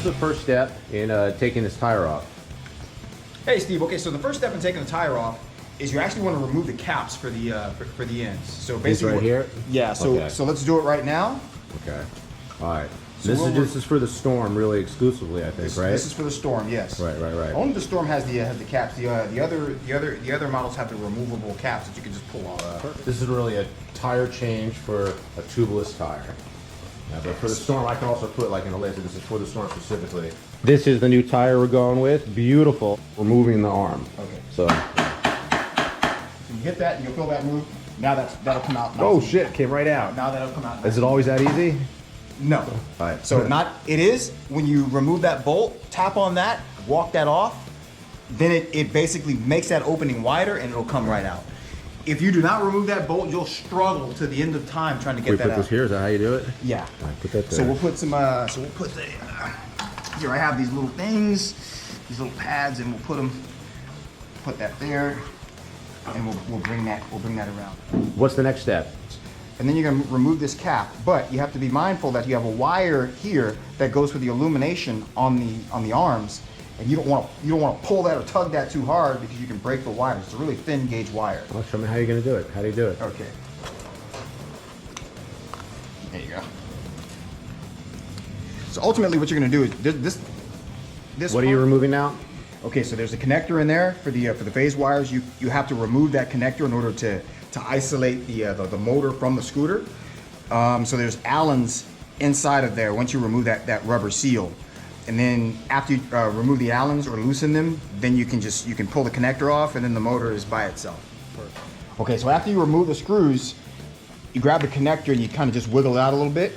the first step in taking this tire off? Hey Steve, okay, so the first step in taking the tire off is you actually want to remove the caps for the ends. So basically, right here? Yeah. So Okay. so let's do it right now. Okay. All right. So this is for the Storm, really exclusively, I think, right? This is for the Storm, yes. Right. Only the Storm has the caps. The other models have the removable caps that you can just pull off. This is really a tire change for a tubeless tire. Yeah, but for the Storm, I can also put like in a list. This is for the Storm specifically. This is the new tire we're going with. Beautiful. Removing the arm. Okay. So you hit that, and you'll feel that move. Now that'll come out. oh shit, came right out. Now that'll come out. Is it always that easy? No. All right. So it is when you remove that bolt, tap on that, walk that off, then it basically makes that opening wider and it'll come right out. If you do not remove that bolt, you'll struggle to the end of time trying to get that out. We put this here, is that how you do it? Yeah. All right, put that there. So we'll put some, here I have these little things, these little pads, and we'll put that there, and we'll bring that around. What's the next step? And then you're gonna remove this cap, but you have to be mindful that you have a wire here that goes for the illumination on the arms, and you don't want to pull that or tug that too hard because you can break the wire. It's a really thin gauge wire. Well, show me how you're gonna do it. How do you do it? Okay. There you go. So ultimately, what you're gonna do is this. What are you removing now? Okay, so there's a connector in there for the phase wires. You have to remove that connector in order to isolate the motor from the scooter. So there's Allens inside of there once you remove that rubber seal. And then after you remove the Allens or loosen them, then you can pull the connector off and then the motor is by itself. Okay, so after you remove the screws, you grab the connector and you kind of just wiggle it out a little bit.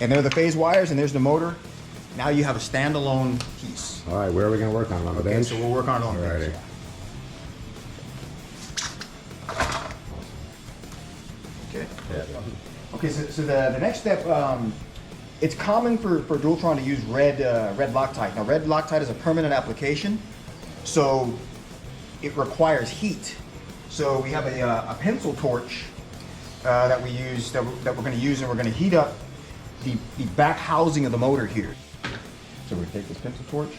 And there are the phase wires and there's the motor. Now you have a standalone piece. All right, where are we gonna work on it? On the Okay, bench? so we'll work on it on the bench. Alrighty. Okay. Yeah. Okay, so the next step, it's common for Dualtron to use red Loctite. Now, red Loctite is a permanent application, so it requires heat. So we have a pencil torch that we use that we're going to use, and we're going to heat up the back housing of the motor here. So we're going to take this pencil torch,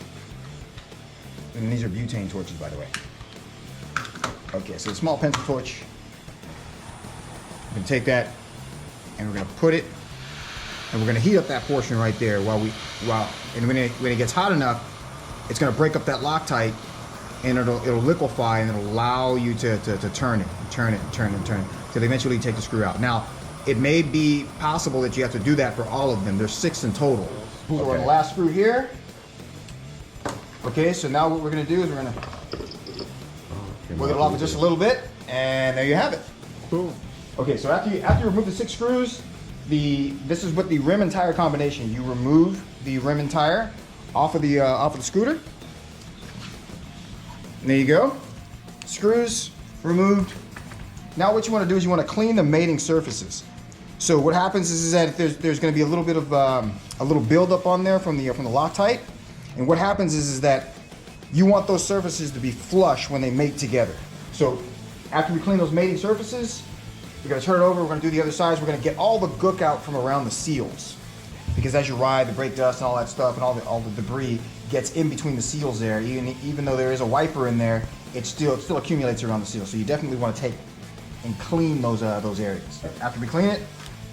and these are butane torches, by the way. Okay, so a small pencil torch. We're going to take that and we're going to put it, and we're going to heat up that portion right there and when it gets hot enough, it's going to break up that Loctite, and it'll liquefy, and it'll allow you to turn it till eventually take the screw out. Now, it may be possible that you have to do that for all of them. There's 6 in total. Okay. So on the last screw here. Okay, so now what we're going to do is we're going to wiggle it off just a little bit, and there you have it. Cool. Okay, so after you remove the 6 screws, this is with the rim and tire combination. You remove the rim and tire off of the scooter. And there you go. Screws removed. Now what you want to do is you want to clean the mating surfaces. So what happens is that there's going to be a little bit of a little buildup on there from the Loctite, and what happens is that you want those surfaces to be flush when they mate together. So after we clean those mating surfaces, we're going to turn it over, we're going to do the other sides, we're going to get all the gook out from around the seals. Because as you ride, the brake dust and all that stuff and all the debris gets in between the seals there. Even though there is a wiper in there, it still accumulates around the seals. So you definitely want to take and clean those areas. After we clean it,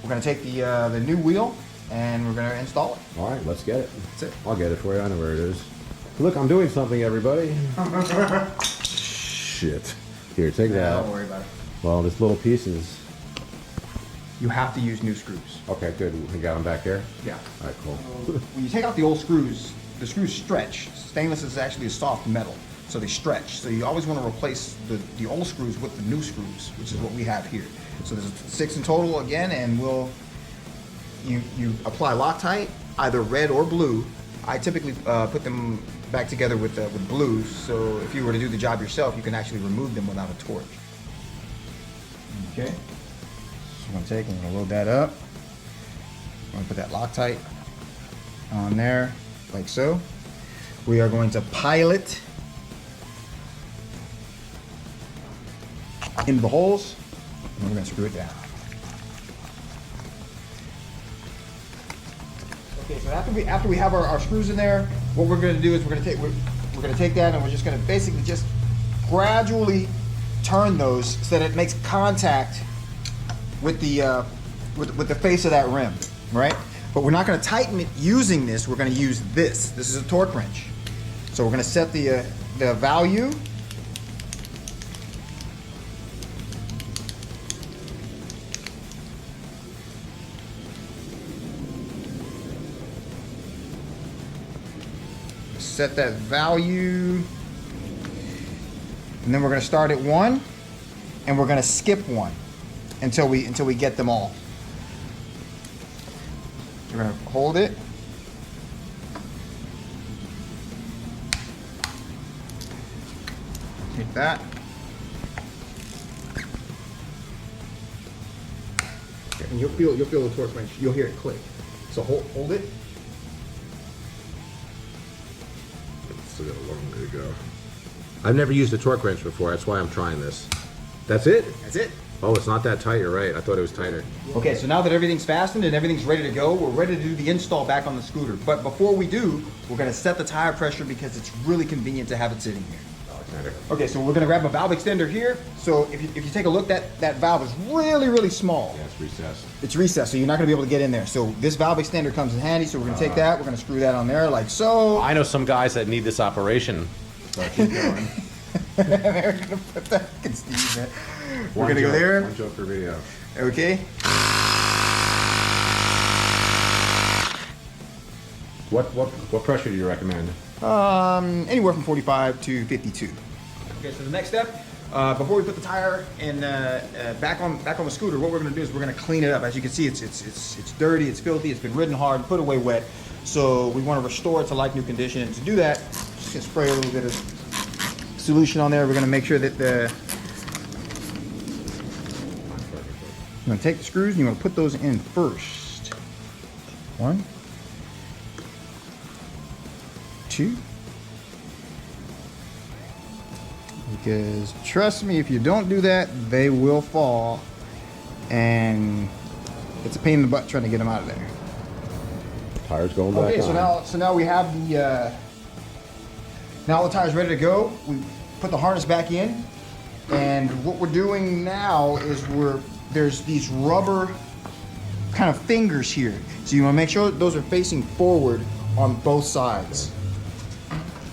we're going to take the new wheel and we're going to install it. All right, let's get it. That's it. I'll get it for you. I know where it is. Look, I'm doing something, everybody. Shit. Here, take that out. Don't worry about it. Well, this little piece is... You have to use new screws. Okay, good. We got them back here? Yeah. All right, cool. When you take out the old screws, the screws stretch. Stainless is actually a soft metal, so they stretch. So you always want to replace the old screws with the new screws, which is what we have here. So there's 6 in total again, and you apply Loctite, either red or blue. I typically put them back together with blues, so if you were to do the job yourself, you can actually remove them without a torch. Okay. So I'm going to load that up. I'm going to put that Loctite on there, like so. We are going to pilot into the holes, and we're going to screw it down. Okay, so after we have our screws in there, what we're going to do is we're going to take that and we're just going to basically just gradually turn those so that it makes contact with the face of that rim, right? But we're not going to tighten it using this. We're going to use this. This is a torque wrench. So we're going to set the value. Set that value, and then we're going to start at 1, and we're going to skip 1 until we get them all. We're going to hold it. Take that. And you'll feel the torque wrench. You'll hear it click. So hold it. Still got a long way to go. I've never used a torque wrench before. That's why I'm trying this. That's it? That's it. Oh, it's not that tight. You're right. I thought it was tighter. Okay, so now that everything's fastened and everything's ready to go, we're ready to do the install back on the scooter. But before we do, we're going to set the tire pressure because it's really convenient to have it sitting here. Okay, so we're going to grab a valve extender here. So if you take a look, that valve is really, really small. Yeah, it's recessed. It's recessed, so you're not going to be able to get in there. So this valve extender comes in handy, so we're going to take that, we're going to screw that on there like so. I know some guys that need this operation. So keep going. They're going to put that in Steve, man. We're going to go there. One joke per video. Okay. What pressure do you recommend? Anywhere from 45 to 52. Okay, so the next step, before we put the tire in back on the scooter, what we're going to do is we're going to clean it up. As you can see, it's dirty, it's filthy, it's been ridden hard, put away wet. So we want to restore it to like new condition. And to do that, just gonna spray a little bit of solution on there. We're going to make sure that you're going to take the screws and you're going to put those in first. 1, 2. Because trust me, if you don't do that, they will fall, and it's a pain in the butt trying to get them out of there. Tire's going back Okay, on. so now we have now the tire's ready to go. We put the harness back in, and what we're doing now is there's these rubber kind of fingers here. So you want to make sure those are facing forward on both sides.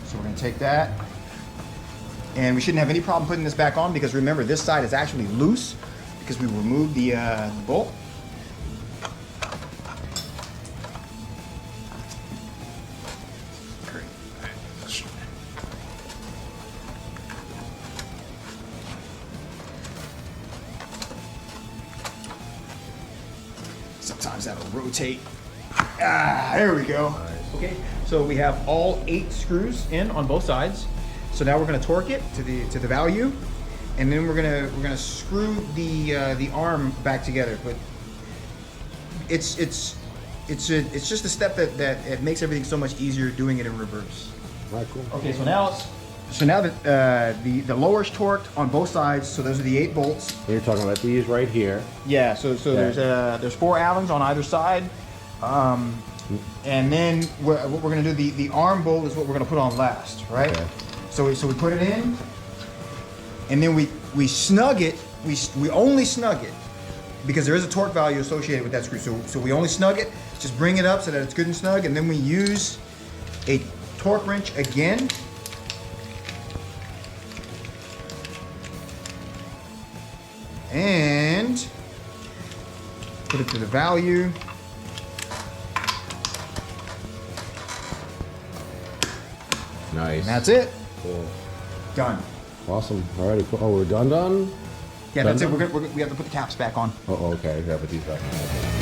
So we're going to take that, and we shouldn't have any problem putting this back on because remember, this side is actually loose because we removed the bolt. Great. Sometimes that'll rotate. There we go. Nice. Okay, so we have all 8 screws in on both sides. So now we're going to torque it to the value, and then we're gonna screw the arm back together. But it's just a step that it makes everything so much easier doing it in reverse. Right, cool. Okay, so now the lower's torqued on both sides. So those are the 8 bolts. You're talking about these right here. Yeah. So there's 4 Allens on either side. And then what we're going to do, the arm bolt is what we're going to put on last, right? Okay. So we put it in, and then we snug it. We only snug it because there is a torque value associated with that screw. So we only snug it, just bring it up so that it's good and snug, and then we use a torque wrench again. And put it to the value. Nice. And that's it. Cool. Done. Awesome. Alrighty. Cool. Oh, we're done. Yeah, that's it. We have to put the caps back on. Oh, okay. Yeah, put these back on.